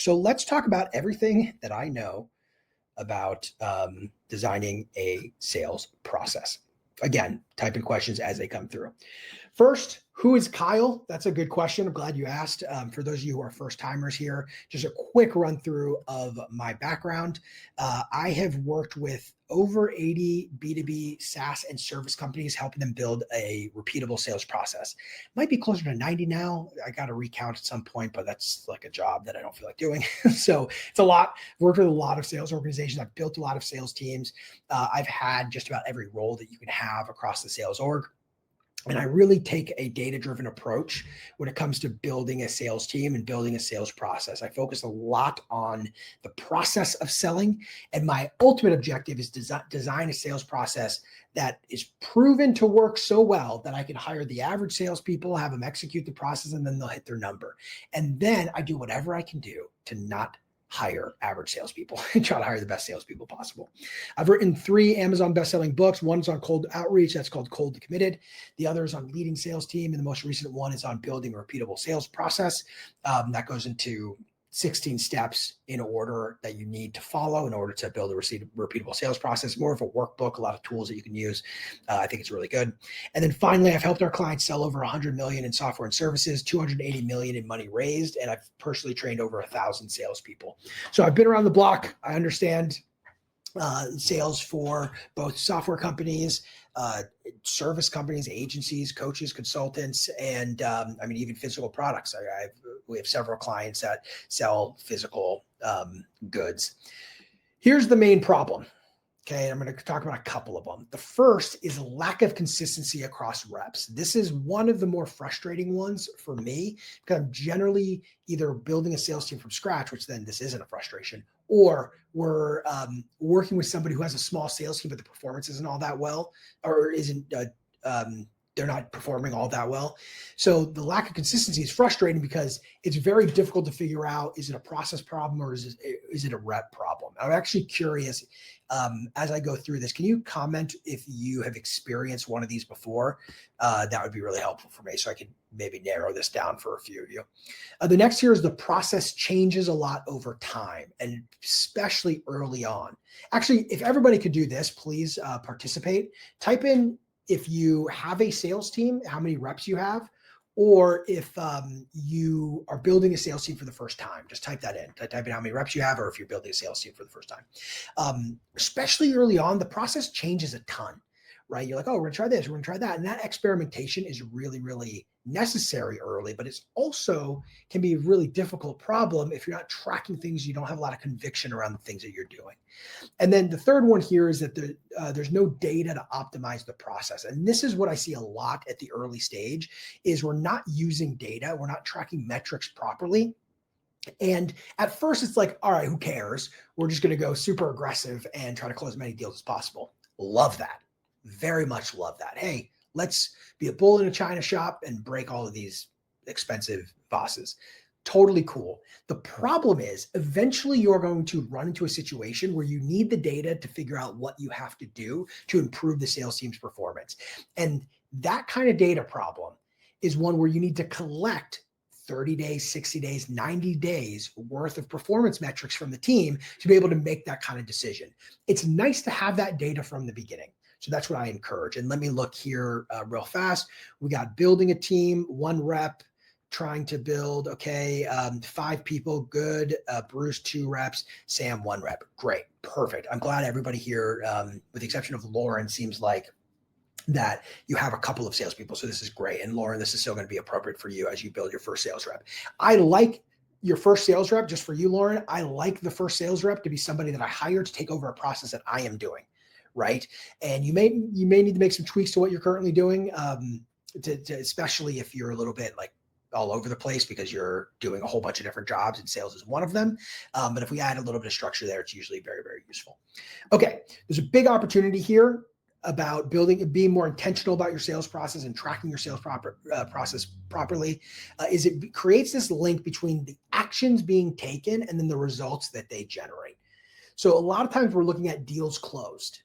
So let's talk about everything that I know about designing a sales process. Again, type in questions as they come through. First, who is Kyle? That's a good question. I'm glad you asked. For those of you who are first timers here, just a quick run through of my background. I have worked with over 80 B2B SaaS and service companies, helping them build a repeatable sales process. Might be closer to 90 now. I got to recount at some point, but that's like a job that I don't feel like doing. So it's a lot. I've worked with a lot of sales organizations. I've built a lot of sales teams. I've had just about every role that you can have across the sales org. And I really take a data-driven approach when it comes to building a sales team and building a sales process. I focus a lot on the process of selling. And my ultimate objective is to design a sales process that is proven to work so well that I can hire the average salespeople, have them execute the process, and then they'll hit their number. And then I do whatever I can do to not hire average salespeople and try to hire the best salespeople possible. I've written 3 Amazon best-selling books. One's on cold outreach. That's called Cold to Committed. The other is on leading sales team. And the most recent one is on building a repeatable sales process. That goes into 16 steps in order that you need to follow in order to build a repeatable sales process. More of a workbook, a lot of tools that you can use. I think it's really good. And then finally, I've helped our clients sell over 100 million in software and services, 280 million in money raised, and I've personally trained over 1,000 salespeople. So I've been around the block. I understand sales for both software companies, service companies, agencies, coaches, consultants, and even physical products. We have several clients that sell physical goods. Here's the main problem. Okay, I'm going to talk about a couple of them. The first is lack of consistency across reps. This is one of the more frustrating ones for me because I'm generally either building a sales team from scratch, which then this isn't a frustration, or we're working with somebody who has a small sales team, but the performance isn't all that well, or isn't they're not performing all that well. So the lack of consistency is frustrating because it's very difficult to figure out, is it a process problem or is it a rep problem? I'm actually curious, as I go through this, can you comment if you have experienced one of these before? That would be really helpful for me so I can maybe narrow this down for a few of you. The next here is the process changes a lot over time, and especially early on. Actually, if everybody could do this, please participate. Type in if you have a sales team, how many reps you have, or if you are building a sales team for the first time. Just type that in. Type in how many reps you have, or if you're building a sales team for the first time. Especially early on, the process changes a ton, right? You're like, oh, we're gonna try this, we're gonna try that. And that experimentation is really, really necessary early, but it's also can be a really difficult problem if you're not tracking things, you don't have a lot of conviction around the things that you're doing. And then the third one here is that there's no data to optimize the process. And this is what I see a lot at the early stage is we're not using data. We're not tracking metrics properly. And at first it's like, all right, who cares? We're just going to go super aggressive and try to close as many deals as possible. Love that. Very much love that. Hey, let's be a bull in a china shop and break all of these expensive vases. Totally cool. The problem is eventually you're going to run into a situation where you need the data to figure out what you have to do to improve the sales team's performance. And that kind of data problem is one where you need to collect 30 days, 60 days, 90 days worth of performance metrics from the team to be able to make that kind of decision. It's nice to have that data from the beginning. So that's what I encourage. And let me look here real fast. We got building a team, 1 rep, trying to build, 5 people, good. Bruce, 2 reps, Sam, 1 rep. Great, perfect. I'm glad everybody here, with the exception of Lauren, seems like that you have a couple of salespeople. So this is great. And Lauren, this is still going to be appropriate for you as you build your first sales rep. I like your first sales rep, just for you, Lauren. I like the first sales rep to be somebody that I hire to take over a process that I am doing. Right. And you may need to make some tweaks to what you're currently doing, especially if you're a little bit like all over the place because you're doing a whole bunch of different jobs and sales is one of them. But if we add a little bit of structure there, it's usually very, very useful. Okay. There's a big opportunity here about being more intentional about your sales process and tracking your sales process properly. Is it creates this link between the actions being taken and then the results that they generate. So a lot of times we're looking at deals closed.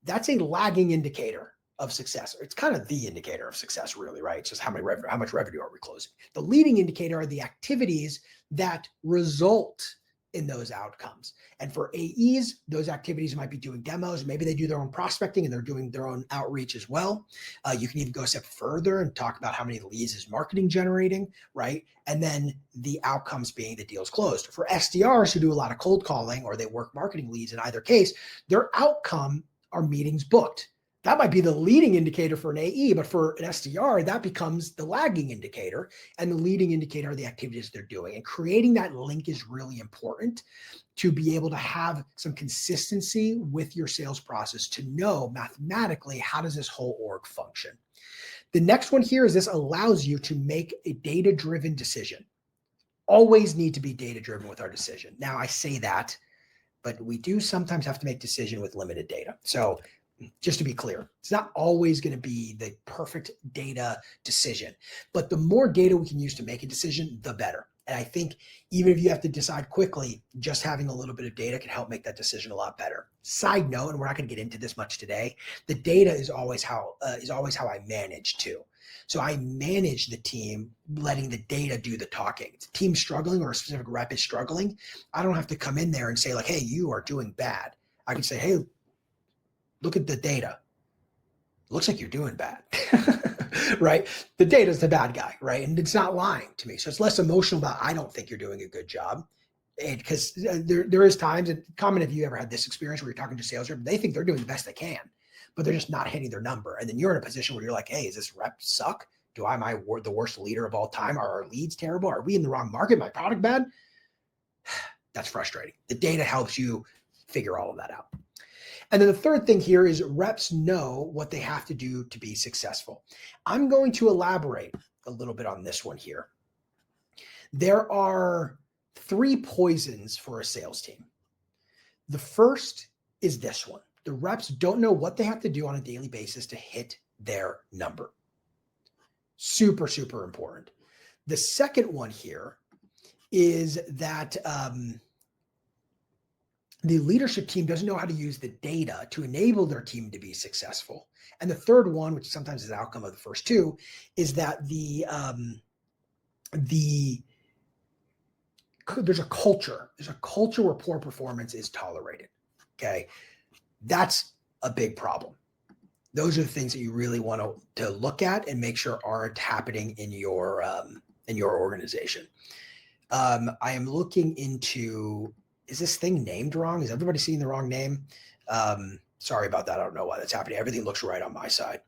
That's a lagging indicator. of success. It's kind of the indicator of success, really, right? It's just how much revenue are we closing. The leading indicator are the activities that result in those outcomes. And for AEs, those activities might be doing demos. Maybe they do their own prospecting and they're doing their own outreach as well. You can even go a step further and talk about how many leads is marketing generating, right? And then the outcomes being the deals closed. For SDRs who do a lot of cold calling or they work marketing leads, in either case, their outcome are meetings booked. That might be the leading indicator for an AE, but for an SDR, that becomes the lagging indicator, and the leading indicator are the activities they're doing. And creating that link is really important to be able to have some consistency with your sales process, to know mathematically, how does this whole org function? The next one here is this allows you to make a data-driven decision. Always need to be data-driven with our decision. Now, I say that, but we do sometimes have to make decision with limited data. So just to be clear, it's not always going to be the perfect data decision, but the more data we can use to make a decision, the better. And I think even if you have to decide quickly, just having a little bit of data can help make that decision a lot better. Side note, and we're not going to get into this much today, the data is always how I manage too. So I manage the team, letting the data do the talking. If the team's struggling or a specific rep is struggling, I don't have to come in there and say like, hey, you are doing bad. I can say, hey, look at the data. Looks like you're doing bad, right? The data's the bad guy, right? And it's not lying to me. So it's less emotional about, I don't think you're doing a good job. And because there is times, and comment if you ever had this experience where you're talking to a sales rep, they think they're doing the best they can, but they're just not hitting their number. And then you're in a position where you're like, hey, is this rep suck? Am I the worst leader of all time? Are our leads terrible? Are we in the wrong market? My product bad? That's frustrating. The data helps you figure all of that out. And then the third thing here is reps know what they have to do to be successful. I'm going to elaborate a little bit on this one here. There are 3 poisons for a sales team. The first is this one. The reps don't know what they have to do on a daily basis to hit their number. Super, super important. The second one here is that the leadership team doesn't know how to use the data to enable their team to be successful. And the third one, which sometimes is the outcome of the first two, is that there's a culture. There's a culture where poor performance is tolerated. Okay. That's a big problem. Those are the things that you really want to look at and make sure aren't happening in your organization. I am looking into, is this thing named wrong? Is everybody seeing the wrong name? Sorry about that. I don't know why that's happening. Everything looks right on my side.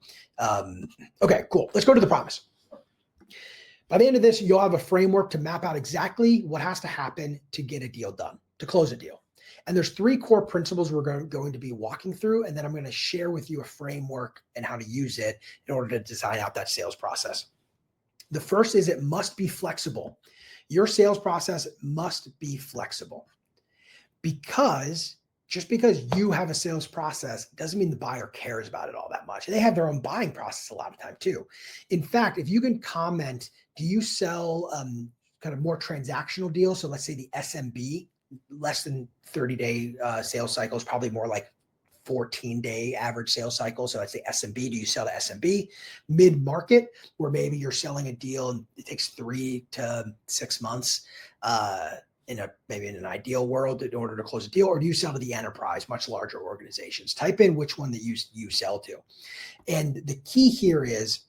Okay, cool. Let's go to the promise. By the end of this, you'll have a framework to map out exactly what has to happen to get a deal done, to close a deal. And there's 3 core principles we're going to be walking through, and then I'm going to share with you a framework and how to use it in order to design out that sales process. The first is it must be flexible. Your sales process must be flexible, because just because you have a sales process doesn't mean the buyer cares about it all that much. They have their own buying process a lot of time too. In fact, if you can comment, do you sell kind of more transactional deals? So let's say the SMB, less than 30-day sales cycles, probably more like 14-day average sales cycle. So I'd say SMB, do you sell to SMB? Mid-market, where maybe you're selling a deal and it takes 3 to 6 months maybe in an ideal world in order to close a deal, or do you sell to the enterprise, much larger organizations? Type in which one that you sell to. And the key here is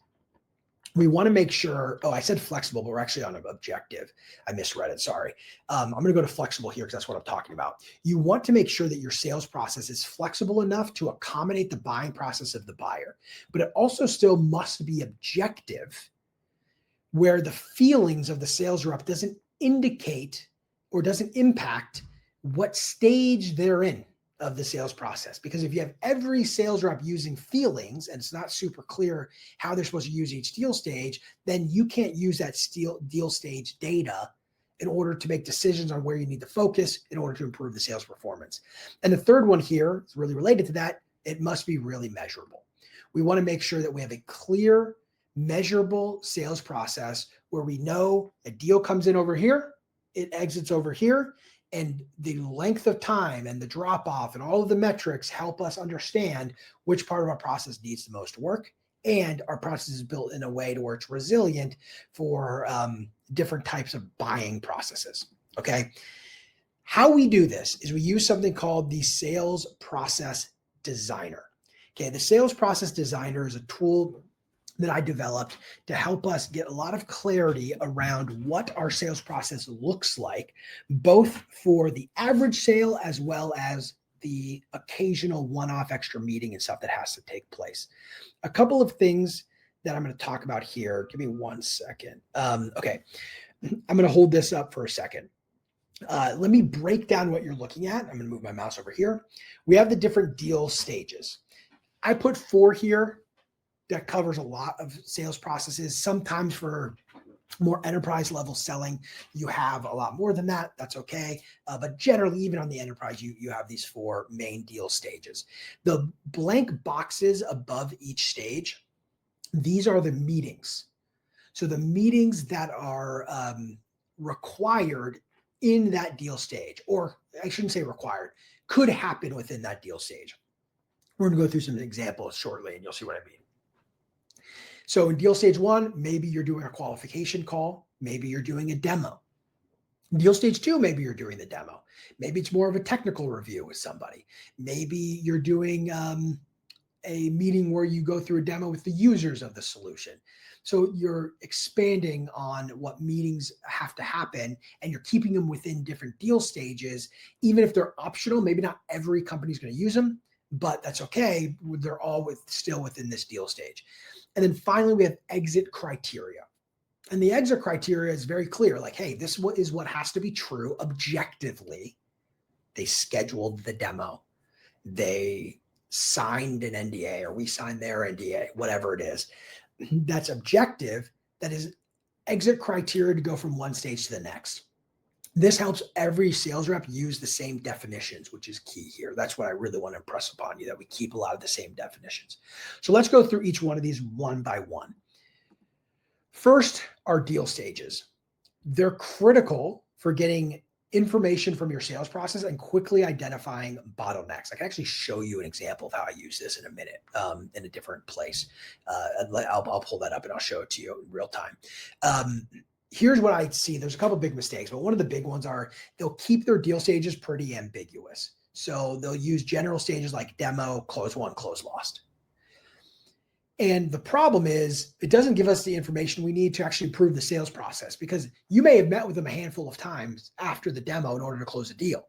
we want to make sure, I said flexible, but we're actually on an objective. I misread it, sorry. I'm going to go to flexible here because that's what I'm talking about. You want to make sure that your sales process is flexible enough to accommodate the buying process of the buyer, but it also still must be objective, where the feelings of the sales rep doesn't indicate or doesn't impact what stage they're in of the sales process. Because if you have every sales rep using feelings and it's not super clear how they're supposed to use each deal stage, then you can't use that deal stage data in order to make decisions on where you need to focus in order to improve the sales performance. And the third one here is really related to that. It must be really measurable. We want to make sure that we have a clear, measurable sales process where we know a deal comes in over here, it exits over here. And the length of time and the drop off and all of the metrics help us understand which part of our process needs the most work. And our process is built in a way to where it's resilient for different types of buying processes. Okay. How we do this is we use something called the sales process designer. Okay. The sales process designer is a tool that I developed to help us get a lot of clarity around what our sales process looks like, both for the average sale as well as the occasional one-off extra meeting and stuff that has to take place. A couple of things that I'm going to talk about here. Give me 1 second. Okay. I'm going to hold this up for a second. Let me break down what you're looking at. I'm going to move my mouse over here. We have the different deal stages. I put 4 here. That covers a lot of sales processes. Sometimes for more enterprise level selling, you have a lot more than that. That's okay. But generally, even on the enterprise, you have these 4 main deal stages. The blank boxes above each stage, these are the meetings. So the meetings that are required in that deal stage, or I shouldn't say required, could happen within that deal stage. We're going to go through some examples shortly, and you'll see what I mean. So in deal stage 1, maybe you're doing a qualification call. Maybe you're doing a demo. Deal stage 2, maybe you're doing the demo. Maybe it's more of a technical review with somebody. Maybe you're doing a meeting where you go through a demo with the users of the solution. So you're expanding on what meetings have to happen, and you're keeping them within different deal stages, even if they're optional. Maybe not every company is going to use them, but that's okay. They're all still within this deal stage. And then finally, we have exit criteria. And the exit criteria is very clear. Like, hey, this is what has to be true objectively. They scheduled the demo. They signed an NDA, or we signed their NDA, whatever it is. That's objective. That is exit criteria to go from one stage to the next. This helps every sales rep use the same definitions, which is key here. That's what I really want to impress upon you, that we keep a lot of the same definitions. So let's go through each one of these one by one. First, our deal stages. They're critical for getting information from your sales process and quickly identifying bottlenecks. I can actually show you an example of how I use this in a minute in a different place. I'll pull that up and I'll show it to you in real time. Here's what I see. There's a couple of big mistakes, but one of the big ones are they'll keep their deal stages pretty ambiguous. So they'll use general stages like demo, close won, close lost. And the problem is it doesn't give us the information we need to actually improve the sales process, because you may have met with them a handful of times after the demo in order to close a deal,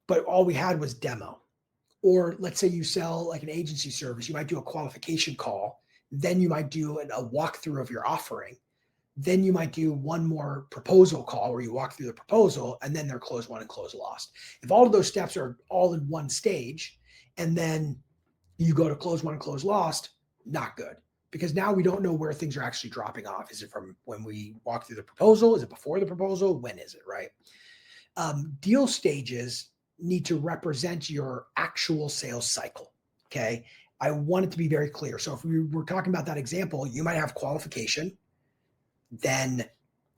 but all we had was demo. Or let's say you sell like an agency service, you might do a qualification call, then you might do a walkthrough of your offering. Then you might do one more proposal call where you walk through the proposal, and then they're close won and close lost. If all of those steps are all in one stage, and then you go to close won and close lost, not good, because now we don't know where things are actually dropping off. Is it from when we walk through the proposal? Is it before the proposal? When is it, right? Deal stages need to represent your actual sales cycle, okay? I want it to be very clear. So if we were talking about that example, you might have qualification, then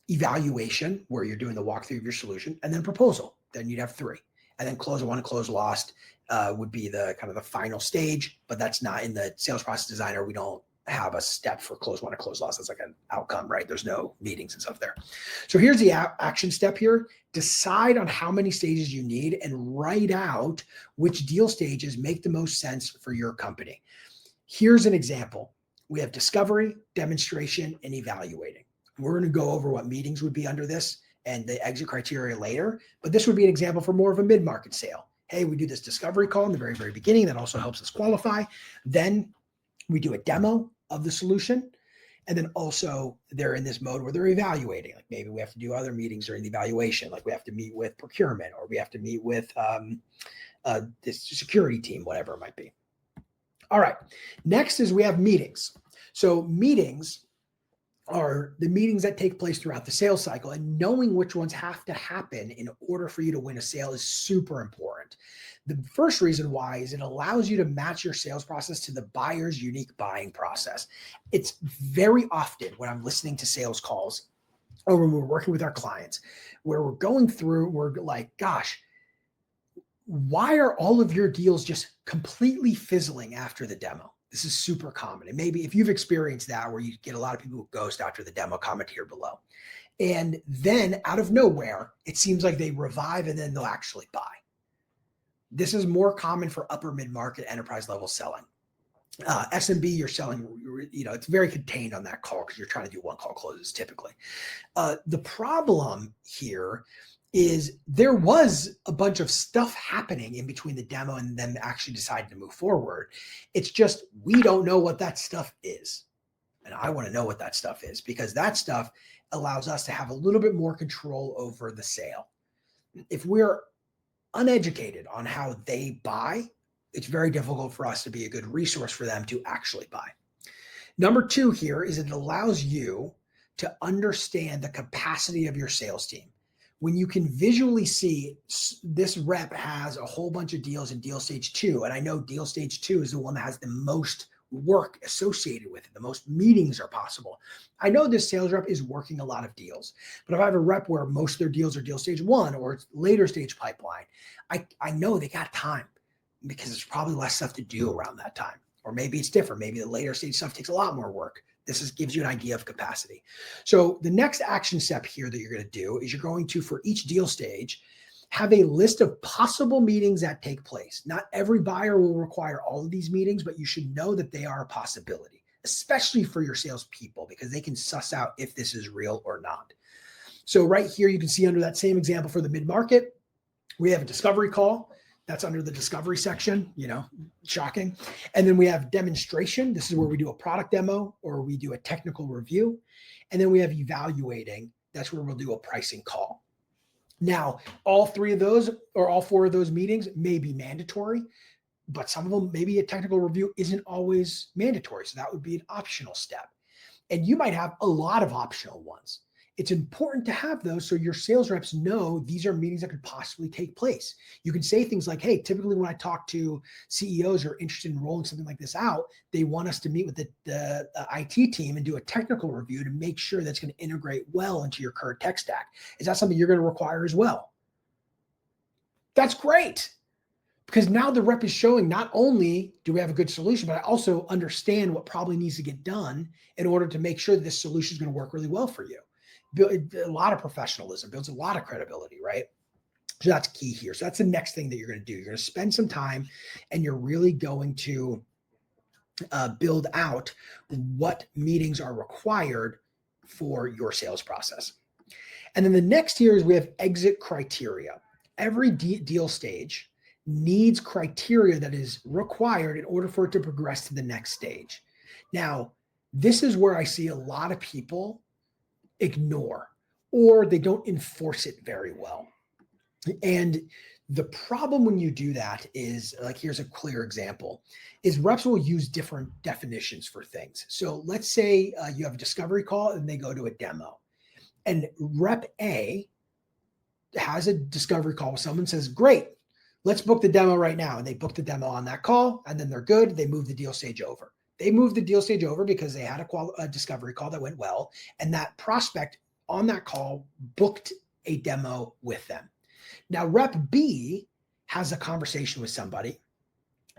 evaluation, where you're doing the walkthrough of your solution, and then proposal. Then you'd have 3. And then close won and close lost would be the kind of the final stage, but that's not in the sales process designer. We don't have a step for close won and close lost. That's like an outcome, right? There's no meetings and stuff there. So here's the action step here. Decide on how many stages you need and write out which deal stages make the most sense for your company. Here's an example. We have discovery, demonstration, and evaluating. We're going to go over what meetings would be under this and the exit criteria later, but this would be an example for more of a mid-market sale. Hey, we do this discovery call in the very, very beginning. That also helps us qualify. Then we do a demo of the solution. And then also they're in this mode where they're evaluating. Like maybe we have to do other meetings during the evaluation. Like we have to meet with procurement, or we have to meet with this security team, whatever it might be. All right. Next is we have meetings. So meetings are the meetings that take place throughout the sales cycle, and knowing which ones have to happen in order for you to win a sale is super important. The first reason why is it allows you to match your sales process to the buyer's unique buying process. It's very often when I'm listening to sales calls, or when we're working with our clients, where we're going through, we're like, gosh, why are all of your deals just completely fizzling after the demo? This is super common. And maybe if you've experienced that, where you get a lot of people who ghost after the demo, comment here below. And then out of nowhere, it seems like they revive and then they'll actually buy. This is more common for upper mid-market enterprise level selling. SMB, you're selling, it's very contained on that call because you're trying to do one call closes typically. The problem here is there was a bunch of stuff happening in between the demo and them actually deciding to move forward. It's just, we don't know what that stuff is. And I want to know what that stuff is, because that stuff allows us to have a little bit more control over the sale. If we're uneducated on how they buy, it's very difficult for us to be a good resource for them to actually buy. Number two here is it allows you to understand the capacity of your sales team. When you can visually see this rep has a whole bunch of deals in deal stage 2, and I know deal stage 2 is the one that has the most work associated with it, the most meetings are possible. I know this sales rep is working a lot of deals, but if I have a rep where most of their deals are deal stage 1 or it's later stage pipeline, I know they got time because there's probably less stuff to do around that time. Or maybe it's different. Maybe the later stage stuff takes a lot more work. This gives you an idea of capacity. So the next action step here that you're going to do is you're going to, for each deal stage, have a list of possible meetings that take place. Not every buyer will require all of these meetings, but you should know that they are a possibility, especially for your salespeople, because they can suss out if this is real or not. So right here, you can see under that same example for the mid-market, we have a discovery call. That's under the discovery section, shocking. And then we have demonstration. This is where we do a product demo or we do a technical review. And then we have evaluating. That's where we'll do a pricing call. Now, all 3 of those or all 4 of those meetings may be mandatory, but some of them, maybe a technical review isn't always mandatory. So that would be an optional step. And you might have a lot of optional ones. It's important to have those so your sales reps know these are meetings that could possibly take place. You can say things like, hey, typically when I talk to CEOs who are interested in rolling something like this out, they want us to meet with the IT team and do a technical review to make sure that's going to integrate well into your current tech stack. Is that something you're going to require as well? That's great. Because now the rep is showing not only do we have a good solution, but I also understand what probably needs to get done in order to make sure that this solution is going to work really well for you. Build a lot of professionalism, builds a lot of credibility, right? So that's key here. So that's the next thing that you're going to do. You're going to spend some time and you're really going to build out what meetings are required for your sales process. And then the next here is we have exit criteria. Every deal stage needs criteria that is required in order for it to progress to the next stage. Now, this is where I see a lot of people ignore or they don't enforce it very well. And the problem when you do that is, like, here's a clear example, is reps will use different definitions for things. So let's say you have a discovery call and they go to a demo, and rep A has a discovery call with someone, says, great, let's book the demo right now. And they book the demo on that call and then they're good. They move the deal stage over. They moved the deal stage over because they had a discovery call that went well. And that prospect on that call booked a demo with them. Now, rep B has a conversation with somebody.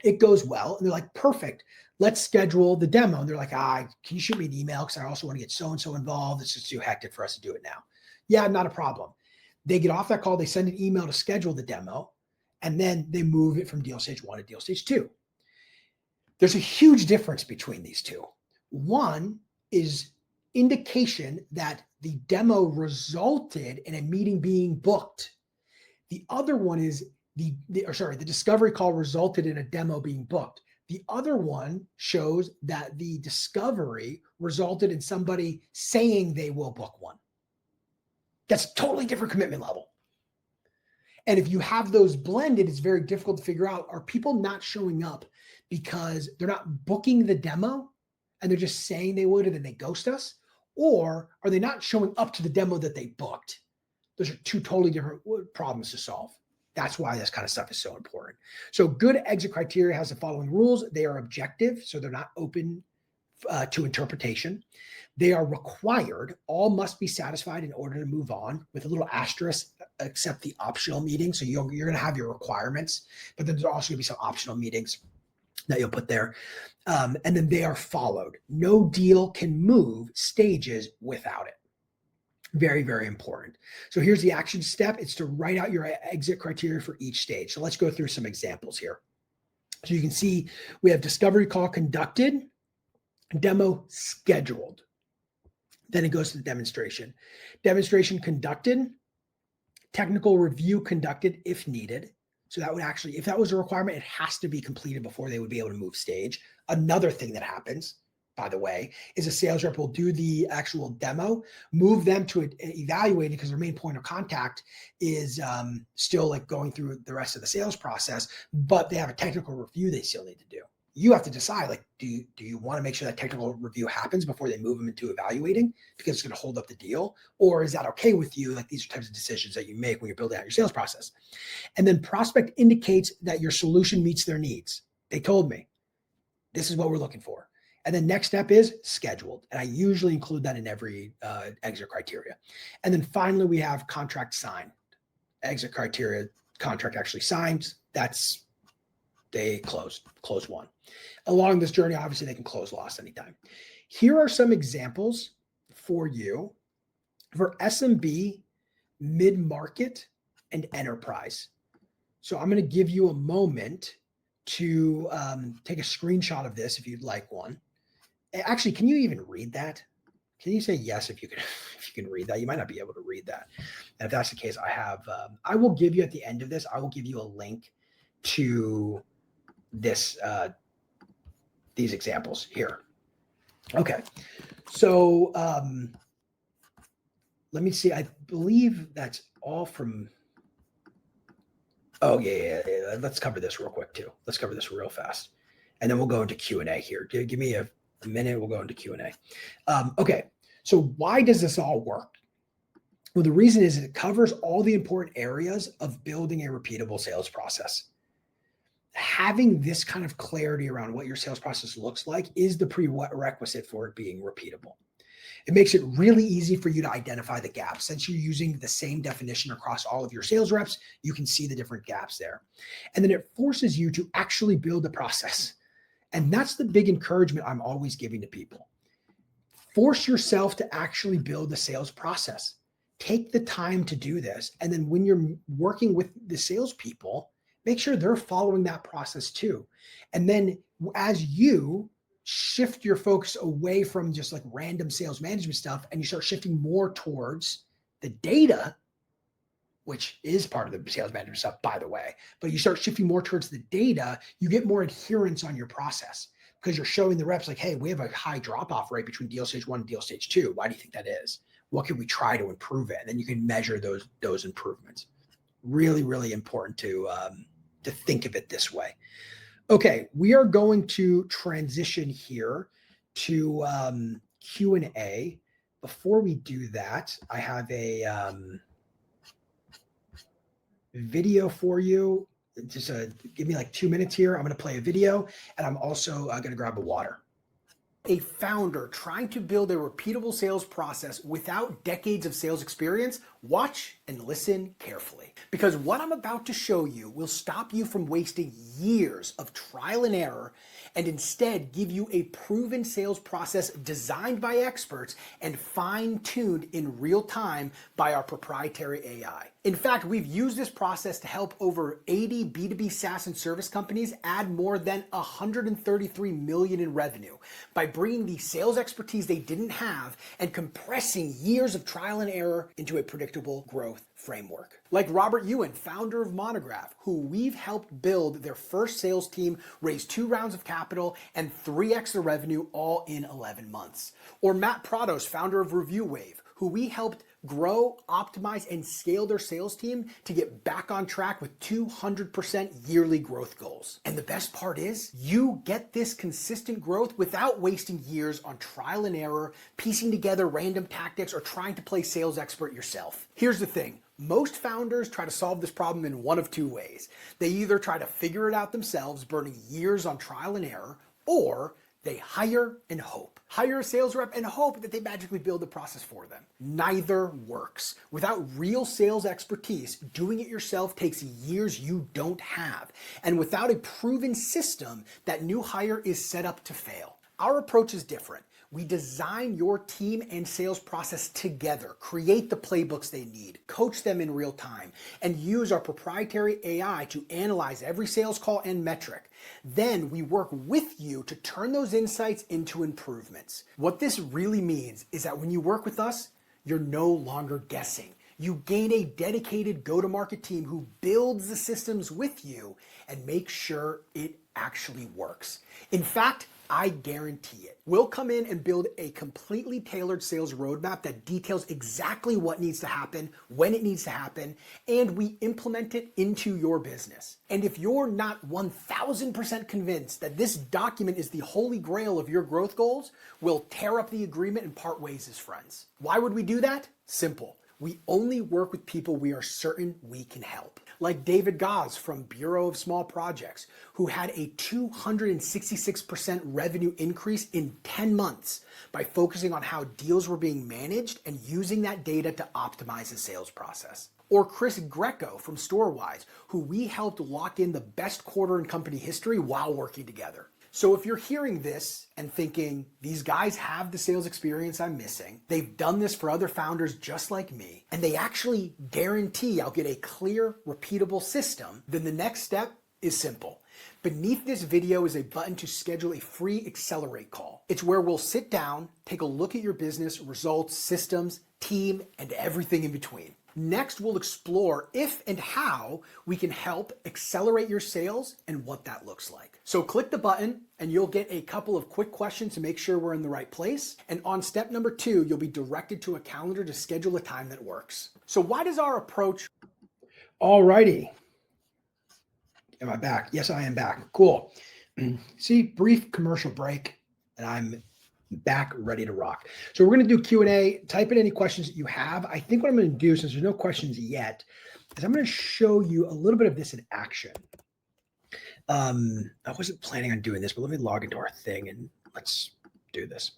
It goes well. And they're like, perfect. Let's schedule the demo. And they're like, can you shoot me an email? Because I also want to get so-and-so involved. It's just too hectic for us to do it now. Yeah, not a problem. They get off that call. They send an email to schedule the demo. And then they move it from deal stage 1 to deal stage 2. There's a huge difference between these two. One is indication that the demo resulted in a meeting being booked. The other one is the discovery call resulted in a demo being booked. The other one shows that the discovery resulted in somebody saying they will book one. That's a totally different commitment level. And if you have those blended, it's very difficult to figure out, are people not showing up because they're not booking the demo and they're just saying they would and then they ghost us? Or are they not showing up to the demo that they booked? Those are two totally different problems to solve. That's why this kind of stuff is so important. So good exit criteria has the following rules. They are objective, so they're not open to interpretation. They are required, all must be satisfied in order to move on, with a little asterisk, except the optional meetings. So you're going to have your requirements, but then there's also going to be some optional meetings that you'll put there. And then they are followed. No deal can move stages without it. Very, very important. So here's the action step. It's to write out your exit criteria for each stage. So let's go through some examples here. So you can see we have discovery call conducted, demo scheduled. Then it goes to the demonstration. Demonstration conducted, technical review conducted if needed. So that would actually, if that was a requirement, it has to be completed before they would be able to move stage. Another thing that happens, by the way, is a sales rep will do the actual demo, move them to evaluate it because their main point of contact is still like going through the rest of the sales process, but they have a technical review they still need to do. You have to decide, like, do you want to make sure that technical review happens before they move them into evaluating because it's going to hold up the deal? Or is that okay with you? Like, these are types of decisions that you make when you're building out your sales process. And then prospect indicates that your solution meets their needs. They told me, this is what we're looking for. And then next step is scheduled. And I usually include that in every exit criteria. And then finally, we have contract signed. Exit criteria, contract actually signed. That's they close one. Along this journey, obviously, they can close loss anytime. Here are some examples for you for SMB, mid-market, and enterprise. So I'm going to give you a moment to take a screenshot of this if you'd like one. Actually, can you even read that? Can you say yes if you can read that? You might not be able to read that. And if that's the case, I will give you at the end of this, I will give you a link to this these examples here. Okay, so let me see. I believe that's all from. Oh yeah. Let's cover this real quick too. Let's cover this real fast, and then we'll go into Q&A here. Give me a minute. We'll go into Q&A. Okay, so why does this all work? Well, the reason is it covers all the important areas of building a repeatable sales process. Having this kind of clarity around what your sales process looks like is the prerequisite for it being repeatable. It makes it really easy for you to identify the gaps. Since you're using the same definition across all of your sales reps, you can see the different gaps there. And then it forces you to actually build a process. And that's the big encouragement I'm always giving to people. Force yourself to actually build a sales process. Take the time to do this. And then when you're working with the salespeople, make sure they're following that process too. And then as you shift your focus away from just like random sales management stuff and you start shifting more towards the data, which is part of the sales management stuff, by the way, but you start shifting more towards the data, you get more adherence on your process because you're showing the reps like, hey, we have a high drop-off rate between deal stage 1 and deal stage 2. Why do you think that is? What can we try to improve it? And then you can measure those improvements. Really, really important to think of it this way. Okay, we are going to transition here to Q&A. Before we do that, I have a video for you. Just give me like 2 minutes here. I'm going to play a video, and I'm also going to grab a water. A founder trying to build a repeatable sales process without decades of sales experience, watch and listen carefully. Because what I'm about to show you will stop you from wasting years of trial and error and instead give you a proven sales process designed by experts and fine-tuned in real time by our proprietary AI. In fact, we've used this process to help over 80 B2B SaaS and service companies add more than 133 million in revenue by bringing the sales expertise they didn't have and compressing years of trial and error into a predictable growth framework. Like Robert Ewan, founder of Monograph, who we've helped build their first sales team, raise 2 rounds of capital, and 3x their revenue all in 11 months. Or Matt Prados, founder of ReviewWave, who we helped grow, optimize, and scale their sales team to get back on track with 200% yearly growth goals. And the best part is, you get this consistent growth without wasting years on trial and error, piecing together random tactics, or trying to play sales expert yourself. Here's the thing. Most founders try to solve this problem in one of 2 ways. They either try to figure it out themselves, burning years on trial and error, or They hire and hope. Hire a sales rep and hope that they magically build the process for them. Neither works. Without real sales expertise, doing it yourself takes years you don't have. And without a proven system, that new hire is set up to fail. Our approach is different. We design your team and sales process together, create the playbooks they need, coach them in real time, and use our proprietary AI to analyze every sales call and metric. Then we work with you to turn those insights into improvements. What this really means is that when you work with us, you're no longer guessing. You gain a dedicated go-to-market team who builds the systems with you and makes sure it actually works. In fact, I guarantee it. We'll come in and build a completely tailored sales roadmap that details exactly what needs to happen, when it needs to happen, and we implement it into your business. And if you're not 1000% convinced that this document is the holy grail of your growth goals, we'll tear up the agreement and part ways as friends. Why would we do that? Simple. We only work with people we are certain we can help. Like David Goz from Bureau of Small Projects, who had a 266% revenue increase in 10 months by focusing on how deals were being managed and using that data to optimize the sales process. Or Chris Greco from Storewise, who we helped lock in the best quarter in company history while working together. So if you're hearing this and thinking, these guys have the sales experience I'm missing, they've done this for other founders just like me, and they actually guarantee I'll get a clear, repeatable system, then the next step is simple. Beneath this video is a button to schedule a free Accelerate call. It's where we'll sit down, take a look at your business, results, systems, team, and everything in between. Next, we'll explore if and how we can help accelerate your sales and what that looks like. So click the button and you'll get a couple of quick questions to make sure we're in the right place. And on step number 2, you'll be directed to a calendar to schedule a time that works. So why does our approach... Alrighty. Am I back? Yes, I am back. Cool. See, brief commercial break and I'm back ready to rock. So we're going to do Q&A. Type in any questions that you have. I think what I'm going to do, since there's no questions yet, is I'm going to show you a little bit of this in action. I wasn't planning on doing this, but let me log into our thing and let's do this.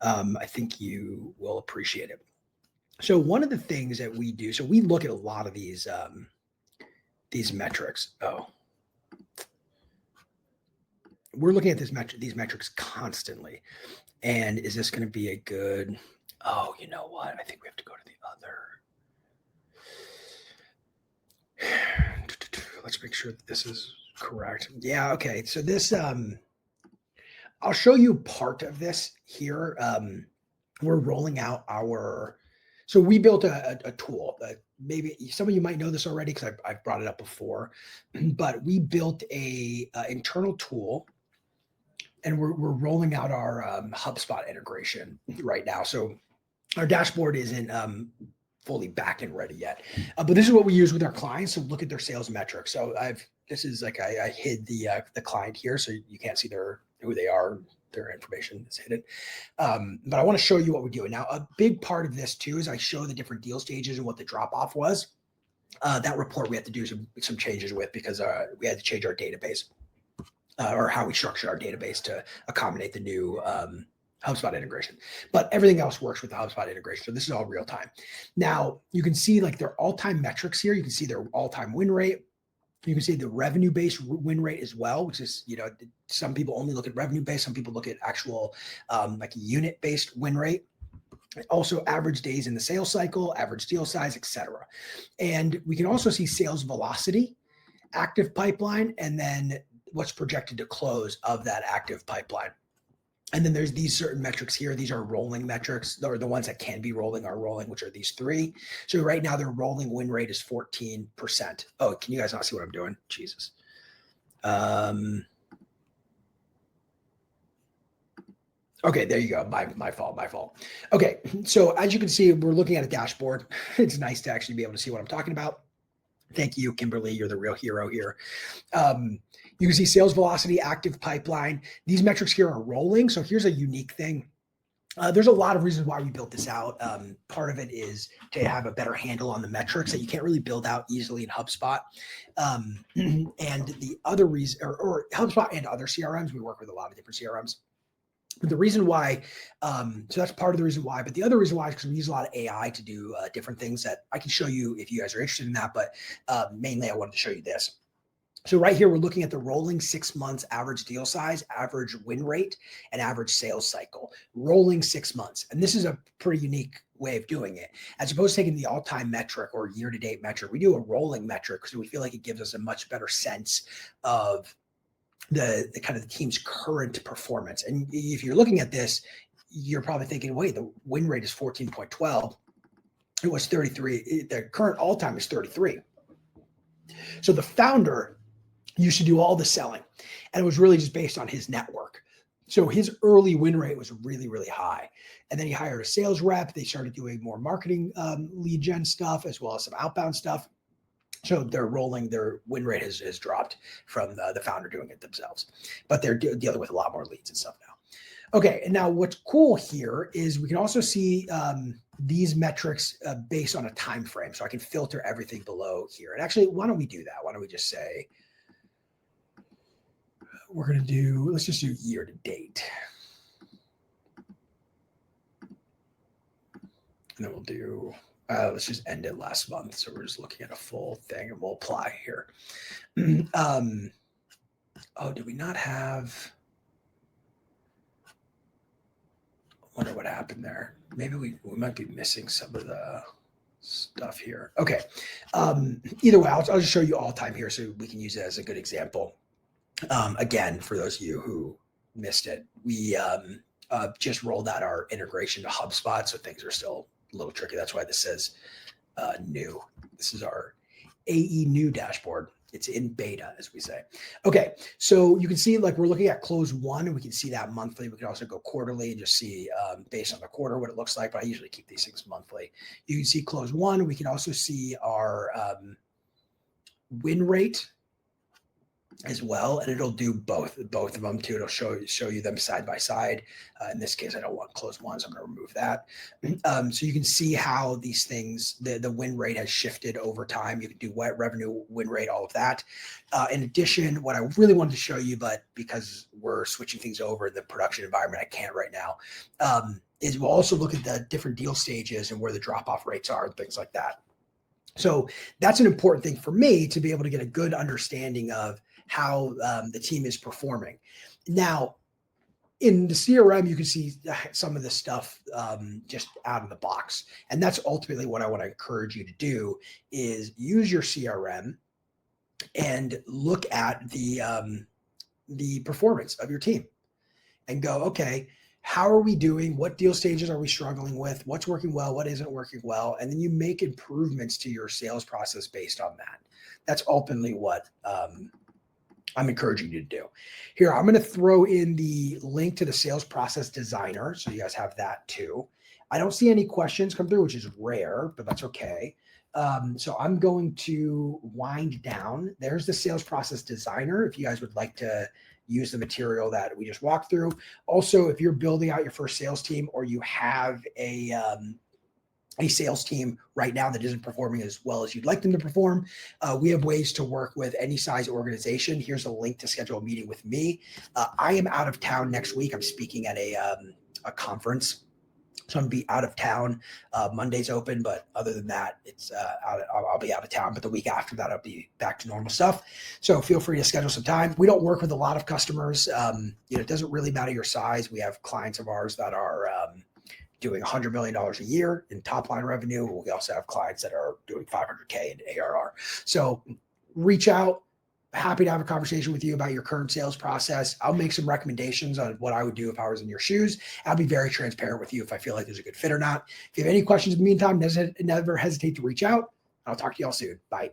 I think you will appreciate it. So one of the things that we do, so we look at a lot of these metrics. Oh, we're looking at these metrics constantly. And is this going to be a good, oh, you know what? I think we have to go to the other. Let's make sure that this is correct. Yeah. Okay. So this, I'll show you part of this here. We're rolling out so we built a tool that maybe some of you might know this already because I've brought it up before, but we built a internal tool. And we're rolling out our HubSpot integration right now. So our dashboard isn't fully back and ready yet, but this is what we use with our clients to look at their sales metrics. So I hid the client here, so you can't see who they are, their information is hidden. But I want to show you what we do. Now, a big part of this too is I show the different deal stages and what the drop off was. That report we had to do some changes with because we had to change our database. Or how we structure our database to accommodate the new HubSpot integration. But everything else works with the HubSpot integration. So this is all real time. Now, you can see like their all-time metrics here. You can see their all-time win rate. You can see the revenue-based win rate as well, which is, some people only look at revenue-based. Some people look at actual like unit-based win rate. Also average days in the sales cycle, average deal size, etc. And we can also see sales velocity, active pipeline, and then what's projected to close of that active pipeline. And then there's these certain metrics here. These are rolling metrics, or the ones that can be rolling are rolling, which are these 3. So right now their rolling win rate is 14%. Oh, can you guys not see what I'm doing? Jesus. Okay, there you go. My fault. Okay, so as you can see, we're looking at a dashboard. It's nice to actually be able to see what I'm talking about. Thank you, Kimberly. You're the real hero here. You can see sales velocity, active pipeline. These metrics here are rolling. So here's a unique thing. There's a lot of reasons why we built this out. Part of it is to have a better handle on the metrics that you can't really build out easily in HubSpot. And the other reason, or HubSpot and other CRMs, we work with a lot of different CRMs. But the reason why, so that's part of the reason why. But the other reason why is because we use a lot of AI to do different things that I can show you if you guys are interested in that. But mainly, I wanted to show you this. So right here, we're looking at the rolling 6 months average deal size, average win rate, and average sales cycle. Rolling 6 months. And this is a pretty unique way of doing it. As opposed to taking the all-time metric or year-to-date metric, we do a rolling metric because we feel like it gives us a much better sense of the kind of the team's current performance. And if you're looking at this, you're probably thinking, wait, the win rate is 14.12. It was 33. The current all-time is 33. So the founder used to do all the selling, and it was really just based on his network. So his early win rate was really, really high. And then he hired a sales rep. They started doing more marketing lead gen stuff as well as some outbound stuff. So their win rate has dropped from the founder doing it themselves, but they're dealing with a lot more leads and stuff now. Okay, and now what's cool here is we can also see these metrics based on a time frame. So I can filter everything below here. And actually, why don't we do that? Why don't we just say, let's just do year to date. And then we'll do, let's just end it last month. So we're just looking at a full thing and we'll apply here. Oh, did we not have, I wonder what happened there. Maybe we might be missing some of the stuff here. Okay. Either way, I'll just show you all time here so we can use it as a good example. Again, for those of you who missed it, we just rolled out our integration to HubSpot, so things are still a little tricky. That's why this says new. This is our AE new dashboard. It's in beta, as we say. Okay, so you can see like we're looking at close one, and we can see that monthly. We can also go quarterly and just see based on the quarter what it looks like, but I usually keep these things monthly. You can see close one. We can also see our win rate as well, and it'll do both of them too. It'll show you them side by side. In this case, I don't want close one, so I'm going to remove that. So you can see how these things, the win rate has shifted over time. You can do what revenue, win rate, all of that. In addition, what I really wanted to show you, but because we're switching things over in the production environment, I can't right now, is we'll also look at the different deal stages and where the drop-off rates are and things like that. So that's an important thing for me to be able to get a good understanding of how the team is performing. Now, in the CRM, you can see some of this stuff just out of the box. And that's ultimately what I want to encourage you to do is use your CRM and look at the performance of your team and go, okay, how are we doing? What deal stages are we struggling with? What's working well? What isn't working well? And then you make improvements to your sales process based on that. That's ultimately what I'm encouraging you to do. Here, I'm going to throw in the link to the sales process designer, so you guys have that too. I don't see any questions come through, which is rare, but that's okay. So I'm going to wind down. There's the sales process designer if you guys would like to use the material that we just walked through. Also, if you're building out your first sales team or you have a sales team right now that isn't performing as well as you'd like them to perform, we have ways to work with any size organization. Here's a link to schedule a meeting with me. I am out of town next week. I'm speaking at a conference. So I'm going to be out of town. Monday's open, but other than that, it's I'll be out of town. But the week after that, I'll be back to normal stuff. So feel free to schedule some time. We don't work with a lot of customers. It doesn't really matter your size. We have clients of ours that are doing $100 million a year in top line revenue. We also have clients that are doing $500K in ARR. So reach out. Happy to have a conversation with you about your current sales process. I'll make some recommendations on what I would do if I was in your shoes. I'll be very transparent with you if I feel like there's a good fit or not. If you have any questions in the meantime, never hesitate to reach out. I'll talk to you all soon. Bye.